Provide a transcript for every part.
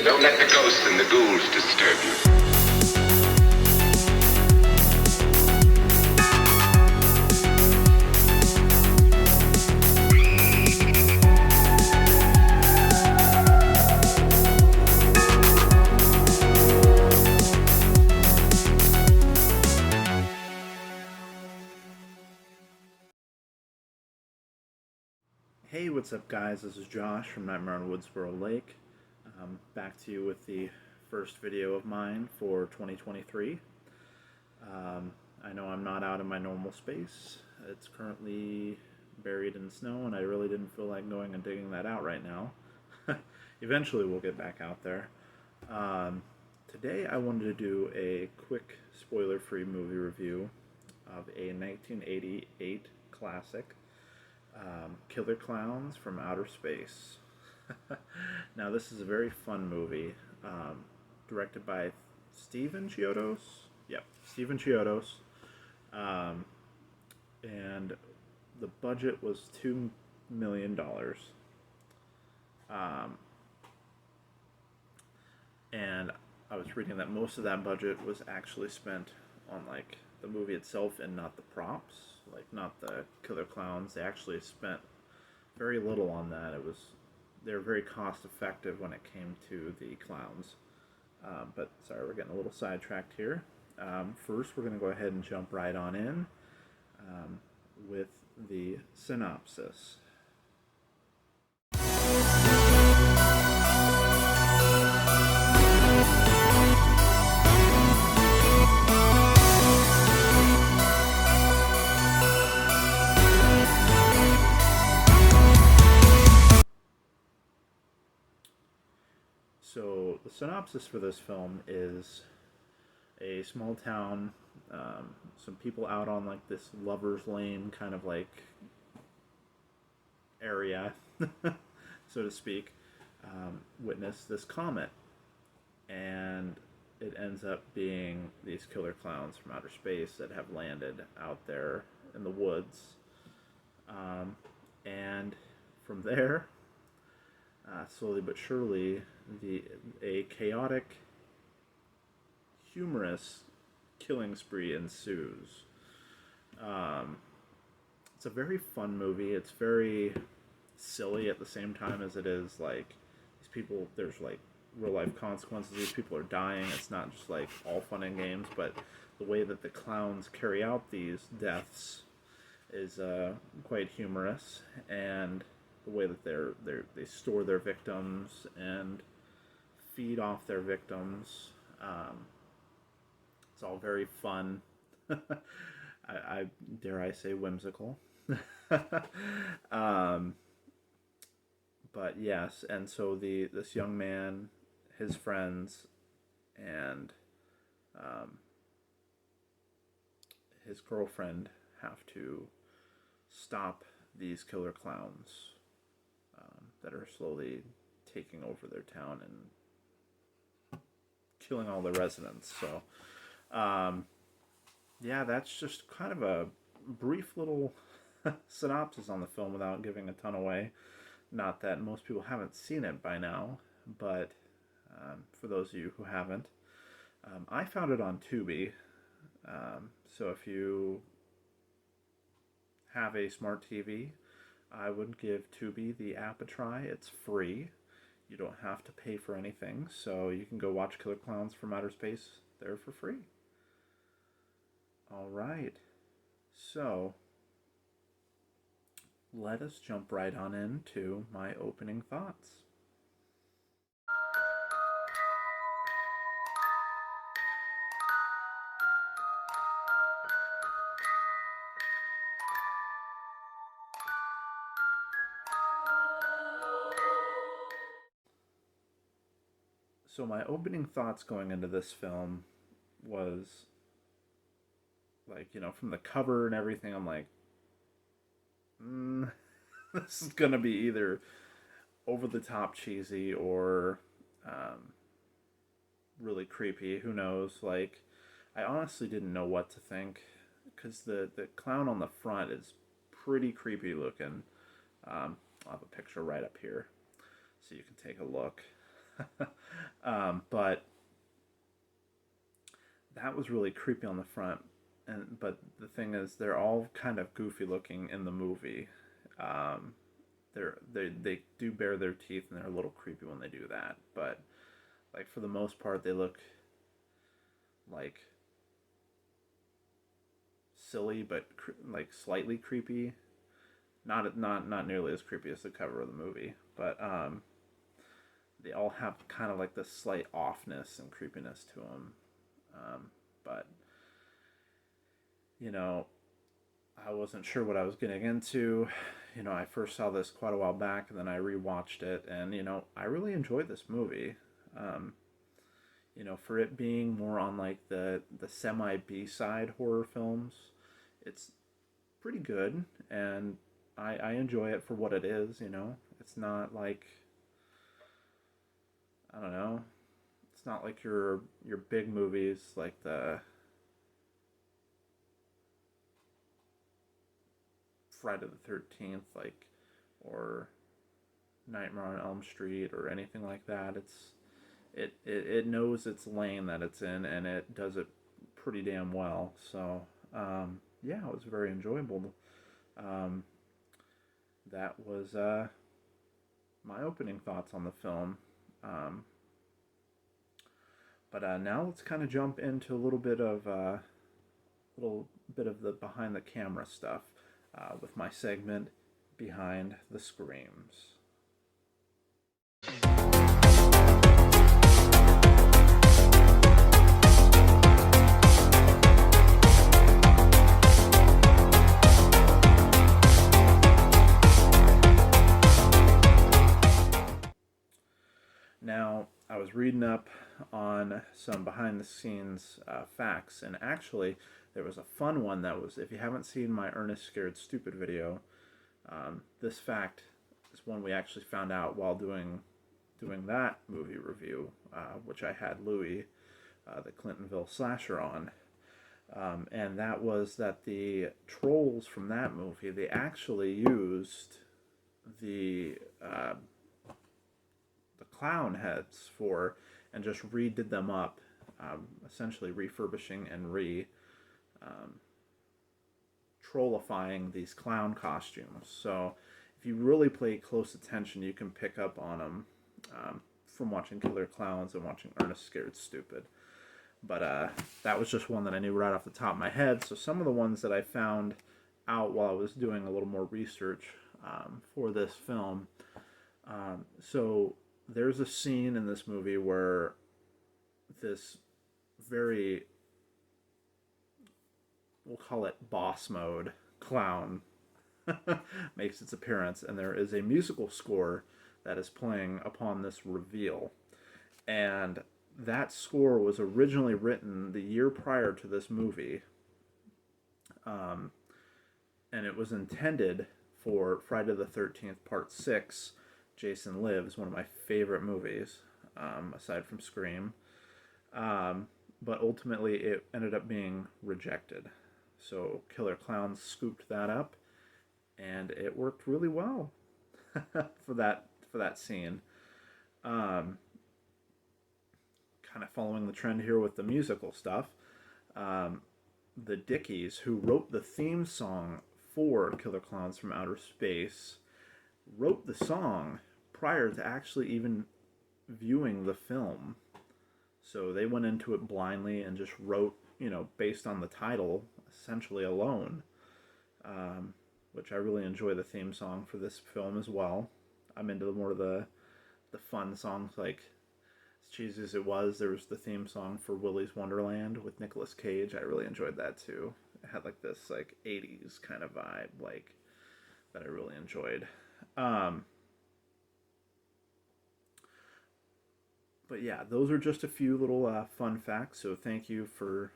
Don't let the ghosts and the ghouls disturb you. Hey, what's up, guys? This is Josh from Nightmare on Woodsboro Lake. Back to you with the first video of mine for 2023. I know I'm not out in my normal space. It's currently buried in snow, and I really didn't feel like going and digging that out right now. Eventually, we'll get back out there. Today, I wanted to do a quick spoiler-free movie review of a 1988 classic. Killer Klowns from Outer Space. Now, this is a very fun movie, directed by Steven Chiodos. Yep, Steven Chiodos. And the budget was $2 million. And I was reading that most of that budget was actually spent on, like, the movie itself and not the props. Like, not the killer clowns. They actually spent very little on that. They were very cost effective when it came to the clowns. But sorry, we're getting a little sidetracked here. First, we're going to go ahead and jump right on in with the synopsis. So the synopsis for this film is a small town, some people out on like this lover's lane kind of like area, so to speak, witness this comet, and it ends up being these killer clowns from outer space that have landed out there in the woods, and from there, slowly but surely, a chaotic, humorous killing spree ensues. It's a very fun movie. It's very silly at the same time as it is like these people. There's like real life consequences. These people are dying. It's not just like all fun and games, but the way that the clowns carry out these deaths is quite humorous, and the way that they store their victims and feed off their victims. It's all very fun. I dare I say whimsical. But yes, and so this young man, his friends, and his girlfriend have to stop these killer clowns that are slowly taking over their town and killing all the residents. So, yeah, that's just kind of a brief little synopsis on the film without giving a ton away. Not that most people haven't seen it by now, but for those of you who haven't, I found it on Tubi. So if you have a smart TV, I would give Tubi the app a try. It's free. You don't have to pay for anything, so you can go watch Killer Clowns from Outer Space there for free. Alright, so let us jump right on into my opening thoughts. So my opening thoughts going into this film was like, from the cover and everything, I'm like, this is gonna be either over the top cheesy or really creepy. Who knows? Like, I honestly didn't know what to think because the clown on the front is pretty creepy looking. I'll have a picture right up here so you can take a look. But that was really creepy on the front. But the thing is, they're all kind of goofy looking in the movie. Um, they do bare their teeth and they're a little creepy when they do that. But like for the most part, they look like silly, but like slightly creepy. Not nearly as creepy as the cover of the movie, but they all have kind of like this slight offness and creepiness to them. But you know, I wasn't sure what I was getting into. I first saw this quite a while back, and then I rewatched it, and I really enjoyed this movie. Um, for it being more on like the semi B side horror films, it's pretty good, and I enjoy it for what it is. It's not like, I don't know, it's not like your big movies like the Friday the 13th, like, or Nightmare on Elm Street or anything like that. It knows its lane that it's in, and it does it pretty damn well. So yeah, it was very enjoyable. Um, that was my opening thoughts on the film. Um, but now let's kind of jump into a little bit of the behind the camera stuff with my segment Behind the Screams. Now, I was reading up on some behind the scenes facts, and actually, there was a fun one that was, if you haven't seen my Ernest Scared Stupid video, this fact is one we actually found out while doing that movie review, which I had Louis, the Clintonville slasher, on. And that was that the trolls from that movie, they actually used the clown heads for, and just redid them up, essentially refurbishing and trollifying these clown costumes. So if you really pay close attention, you can pick up on them from watching Killer Klowns and watching Ernest Scared Stupid. But that was just one that I knew right off the top of my head. So some of the ones that I found out while I was doing a little more research for this film. So there's a scene in this movie where this very, we'll call it boss mode clown makes its appearance, and there is a musical score that is playing upon this reveal. And that score was originally written the year prior to this movie, and it was intended for Friday the 13th Part 6, Jason Lives, one of my favorite movies, aside from Scream. But ultimately it ended up being rejected. So Killer Klowns scooped that up, and it worked really well for that scene. Kind of following the trend here with the musical stuff. The Dickies, who wrote the theme song for Killer Klowns from Outer Space, wrote the song prior to actually even viewing the film. So they went into it blindly and just wrote, based on the title, essentially alone. Which I really enjoy the theme song for this film as well. I'm into more of the fun songs, like, as cheesy as it was, there was the theme song for Willy's Wonderland with Nicolas Cage. I really enjoyed that too. It had like this like 80s kind of vibe, like, that I really enjoyed. But yeah, those are just a few little fun facts. So thank you for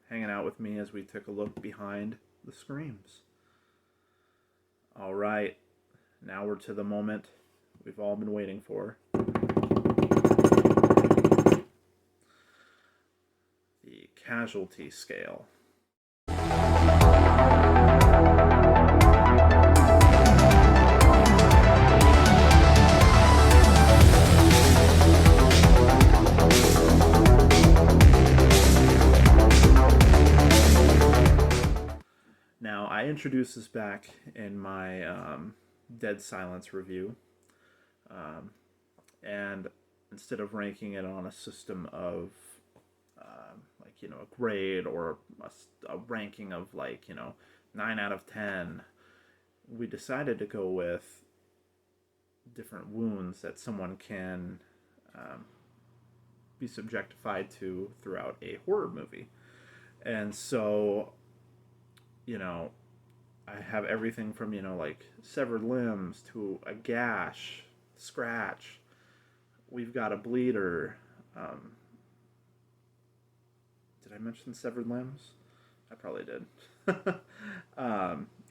hanging out with me as we took a look behind the Screams. All right, now we're to the moment we've all been waiting for. The casualty scale. introduced this back in my Dead Silence review, and instead of ranking it on a system of like, you know, a grade or a ranking of like, you know, 9 out of 10, we decided to go with different wounds that someone can be subjectified to throughout a horror movie. And so, you know, I have everything from, you know, like severed limbs to a gash, scratch. We've got a bleeder. Did I mention severed limbs? I probably did.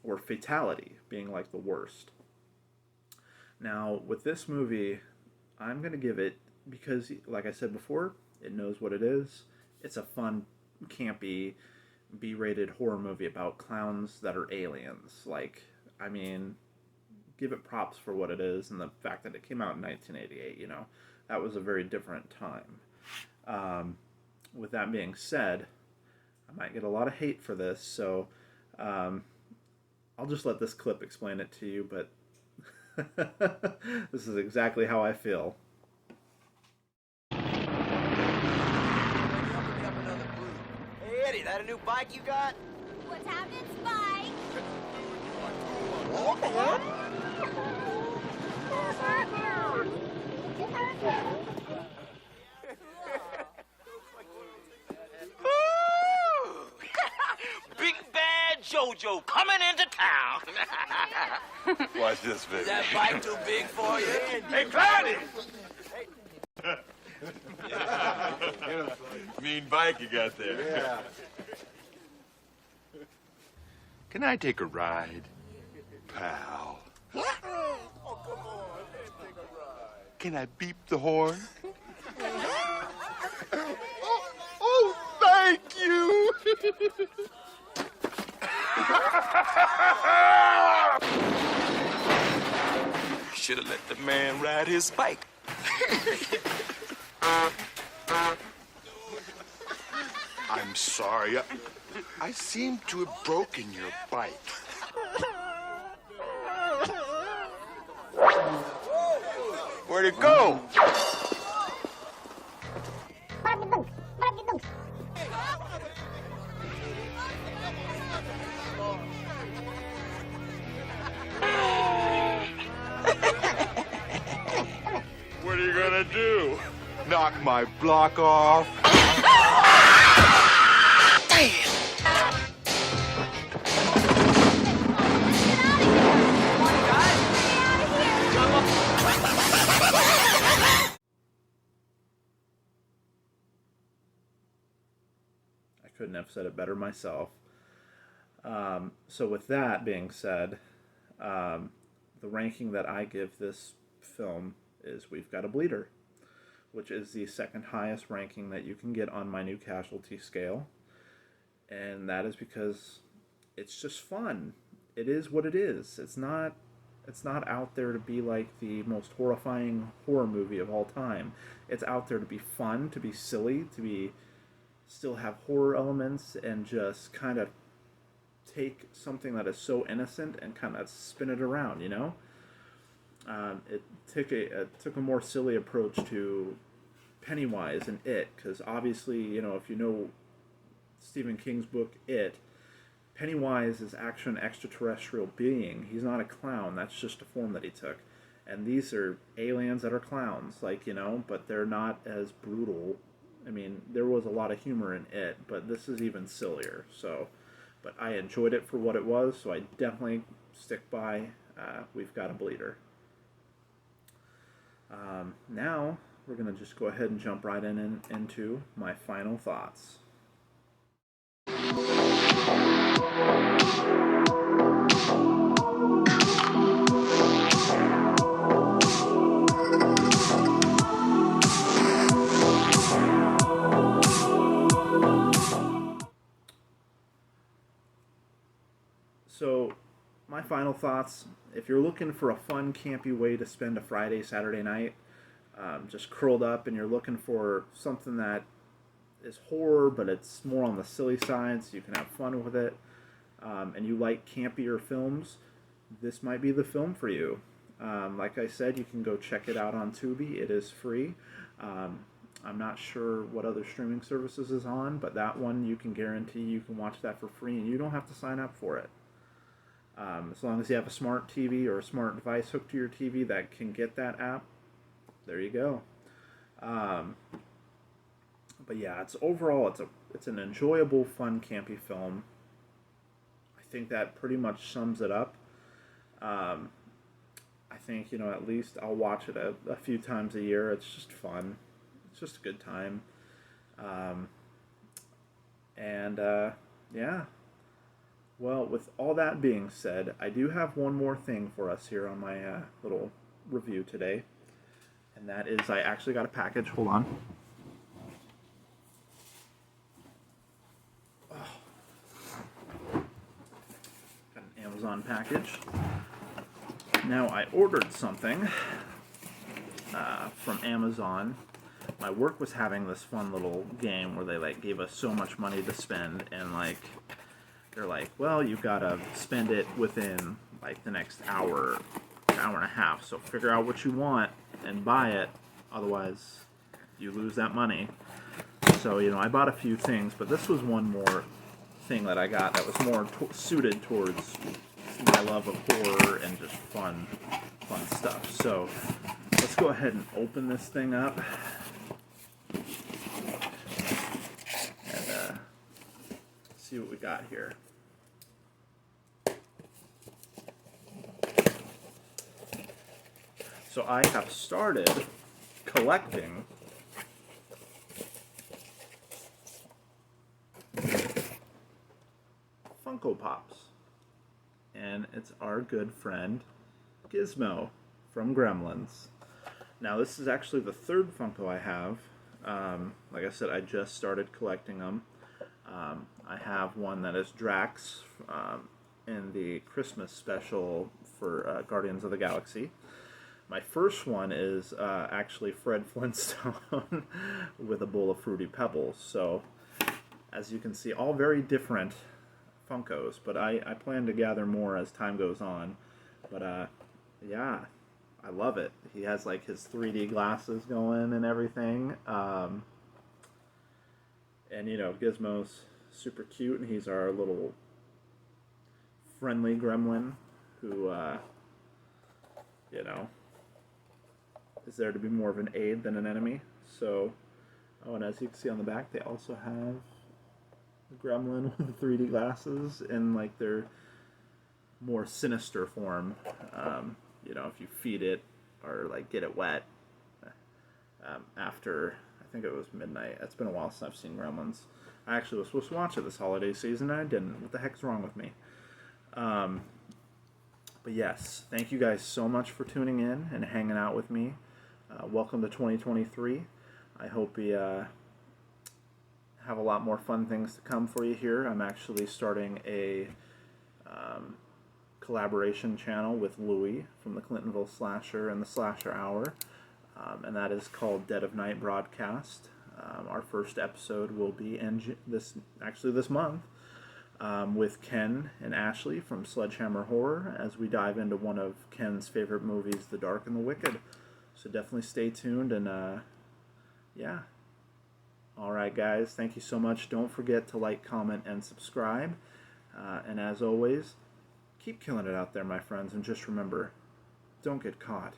Or fatality being like the worst. Now, with this movie, I'm going to give it, because, like I said before, it knows what it is. It's a fun, campy, B-rated horror movie about clowns that are aliens. Like, I mean, give it props for what it is, and the fact that it came out in 1988, you know, that was a very different time. With that being said, I might get a lot of hate for this, so I'll just let this clip explain it to you, but this is exactly how I feel. Hey, Eddie, that a new bike you got? What's happening, Spike? Big bad JoJo coming into town. Watch this, baby. Is that bike too big for you? Hey, Cloudy! Mean bike you got there. Yeah. Can I take a ride, pal? Oh, come on. Let's take a ride. Can I beep the horn? Oh, thank you! Should have let the man ride his bike. I'm sorry. I seem to have broken your bike. Where'd it go? What are you gonna do? Knock my block off? I couldn't have said it better myself. So with that being said, the ranking that I give this film is We've Got a Bleeder, which is the second highest ranking that you can get on my new casualty scale. And that is because it's just fun. It is what it is. It's not out there to be like the most horrifying horror movie of all time. It's out there to be fun, to be silly, to be still have horror elements, and just kind of take something that is so innocent and kind of spin it around, you know? It took a more silly approach to Pennywise and It, because obviously, you know, if you know Stephen King's book It, Pennywise is actually an extraterrestrial being. He's not a clown. That's just a form that he took. And these are aliens that are clowns, like, you know, but they're not as brutal. I mean, there was a lot of humor in It, but this is even sillier. So, but I enjoyed it for what it was, so I definitely stick by We've Got a Bleeder. Now, we're going to just go ahead and jump right into my final thoughts. So, my final thoughts, if you're looking for a fun, campy way to spend a Friday, Saturday night, just curled up, and you're looking for something that is horror, but it's more on the silly side, so you can have fun with it, and you like campier films, this might be the film for you. Like I said, you can go check it out on Tubi. It is free. I'm not sure what other streaming services is on, but that one you can guarantee you can watch that for free, and you don't have to sign up for it. As long as you have a smart TV or a smart device hooked to your TV that can get that app, there you go. But yeah, it's an enjoyable, fun, campy film. I think that pretty much sums it up. I think, at least I'll watch it a few times a year. It's just fun. It's just a good time. Yeah. Well, with all that being said, I do have one more thing for us here on my little review today. And that is, I actually got a package. Hold on. Got an Amazon package. Now, I ordered something from Amazon. My work was having this fun little game where they gave us so much money to spend, and they're like, well, you've got to spend it within the next hour and a half. So figure out what you want and buy it, otherwise you lose that money. So I bought a few things, but this was one more thing that I got that was more suited towards my love of horror and just fun stuff. So let's go ahead and open this thing up and see what we got here. So I have started collecting Funko Pops. And it's our good friend Gizmo from Gremlins. Now, this is actually the third Funko I have. Like I said, I just started collecting them. I have one that is Drax in the Christmas special for Guardians of the Galaxy. My first one is actually Fred Flintstone with a bowl of Fruity Pebbles. So, as you can see, all very different Funkos, but I plan to gather more as time goes on. But yeah, I love it. He has his 3D glasses going and everything. And Gizmo's super cute, and he's our little friendly gremlin who is there to be more of an aid than an enemy. So, and as you can see on the back, they also have the gremlin with the 3D glasses in their more sinister form. If you feed it or get it wet after, I think it was midnight. It's been a while since I've seen Gremlins. I actually was supposed to watch it this holiday season and I didn't. What the heck's wrong with me? But yes, thank you guys so much for tuning in and hanging out with me. Welcome to 2023. I hope we have a lot more fun things to come for you here. I'm actually starting a collaboration channel with Louie from the Clintonville Slasher and the Slasher Hour, and that is called Dead of Night Broadcast. Our first episode will be this month with Ken and Ashley from Sledgehammer Horror as we dive into one of Ken's favorite movies, The Dark and the Wicked. So definitely stay tuned, and yeah. Alright guys, thank you so much. Don't forget to like, comment, and subscribe. And as always, keep killing it out there, my friends, and just remember, don't get caught.